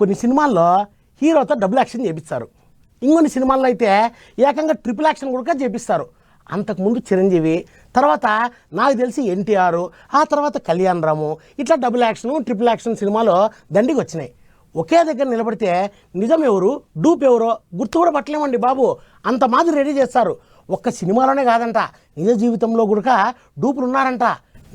కొన్ని సినిమాల్లో హీరోతో డబుల్ యాక్షన్ చేపిస్తారు, ఇంకొన్ని సినిమాల్లో అయితే ఏకంగా ట్రిపుల్ యాక్షన్ కూడా చేపిస్తారు. అంతకుముందు చిరంజీవి, తర్వాత నాకు తెలిసి ఎన్టీఆర్, ఆ తర్వాత కళ్యాణ్ రాము, ఇట్లా డబుల్ యాక్షన్ ట్రిపుల్ యాక్షన్ సినిమాలో దండికి వచ్చినాయి. ఒకే దగ్గర నిలబడితే నిజం ఎవరు డూప్ ఎవరో గుర్తు కూడా పట్టలేమండి బాబు, అంత మాదిరి రెడీ చేస్తారు. ఒక్క సినిమాలోనే కాదంట, నిజ జీవితంలో కూడా డూపులు ఉన్నారంట.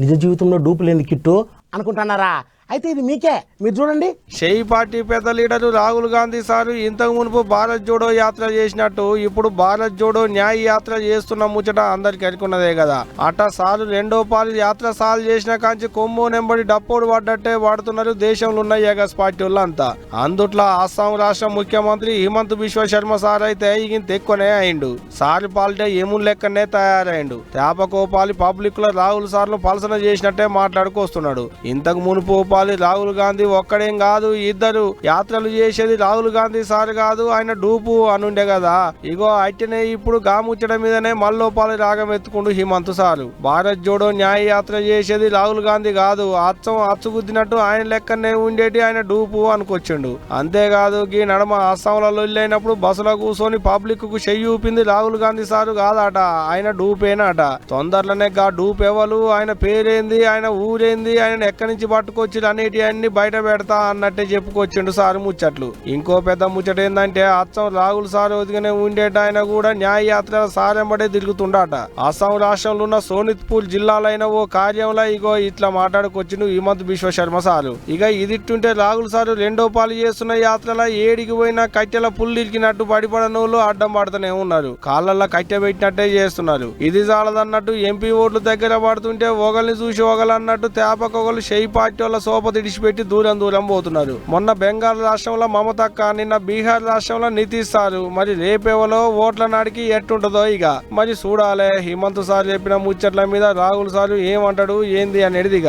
నిజ జీవితంలో డూపు లేని కిట్టు అనుకుంటున్నారా? అయితే ఇది మీకే, మీరు చూడండి. షేయి పార్టీ పెద్ద లీడరు రాహుల్ గాంధీ సారు ఇంతకు మునుపు భారత్ జోడో యాత్ర చేసినట్టు ఇప్పుడు భారత్ జోడో న్యాయ యాత్ర చేస్తున్న ముచ్చట అందరికి అనుకున్నదే కదా. అట్ట సారు రెండో పాలు యాత్ర సాలు చేసిన కాంచి కొమ్ము నెంబడి డప్పోడు పడ్డట్టే వాడుతున్నారు దేశంలో ఉన్న ఏగస్ పార్టీ వాళ్ళంతా. అందుట్లో అస్సాం రాష్ట్ర ముఖ్యమంత్రి హిమంత్ బిశ్వ శర్మ సార్ అయితే ఇంత ఎక్కువనే అయిండు. సారి పాలిటే ఎమున్ లెక్కనే తయారైండు. తేపకోపాలి పబ్లిక్ లో రాహుల్ సార్లు పలసన చేసినట్టే మాట్లాడుకొస్తున్నాడు. ఇంతకు మునుపు రాహుల్ గాంధీ ఒక్కడేం కాదు, ఇద్దరు యాత్రలు చేసేది రాహుల్ గాంధీ సార్ కాదు, ఆయన డూపు అనుండే కదా. ఇగో అట్టనే ఇప్పుడు గాముచ్చడం మీదనే మల్లోపాలి రాగం ఎత్తుకుంటూ హిమంత్ సారు. భారత్ జోడో న్యాయ యాత్ర చేసేది రాహుల్ గాంధీ కాదు, అచ్చుగుద్దినట్టు ఆయన లెక్కనే ఉండేటి ఆయన డూపు అనుకొచ్చిండు. అంతేకాదు ఈ నడమ అస్సాంలలో వెళ్ళినప్పుడు బస్సులో కూర్చొని పబ్లిక్ కు చెయ్యి ఊపింది రాహుల్ గాంధీ సారు కాదట, ఆయన డూపేనట. తొందరలోనే గా డూప్ ఎవరు, ఆయన పేరేంది, ఆయన ఊరేంది, ఆయన ఎక్కడి నుంచి పట్టుకొచ్చి అనేటి అన్ని బయట పెడతా అన్నట్టే చెప్పుకొచ్చిండు సారు ముచ్చట్లు. ఇంకో పెద్ద ముచ్చట ఏందంటే అచ్చం రాహుల్ సార్ ఒదిగానే ఉండేట ఆయన కూడా న్యాయ యాత్ర సారెంబడే తిరుగుతుండట. అస్సాం రాష్ట్రంలో ఉన్న సోనిత్పూర్ జిల్లాలైన ఓ కార్యంలో ఇగో ఇట్లా మాట్లాడుకొచ్చిండు హిమంత్ బిశ్వ శర్మ సారు. ఇక ఇదిట్టుంటే రాహుల్ సారు రెండో పాలు చేస్తున్న యాత్రలో ఏడికి పోయినా కట్టెల పుల్లిరికినట్టు పడిపడనోళ్ళు అడ్డం పడుతూనే ఉన్నారు, కాళ్ళల్లో కట్టె పెట్టినట్టే చేస్తున్నారు. ఇది చాలదన్నట్టు ఎంపీ ఓట్లు దగ్గర పడుతుంటే ఒకరిని చూసి ఒకలన్నట్టు తేపకొకలు షేయి పార్టీ వాళ్ళ సోపతి ఇడిచిపెట్టి దూరం పోతున్నారు. మొన్న బెంగాల్ రాష్ట్రంలో మమతక్క, నిన్న బీహార్ రాష్ట్రంలో నితీష్ సారు. మరి రేపేవలో ఓట్ల నాడికి ఎట్టుంటదో ఇక మరి చూడాలే. హిమంత్ సార్ చెప్పిన ముచ్చట్ల మీద రాహుల్ సారు ఏమంటాడు ఏంది అనేది ఇక.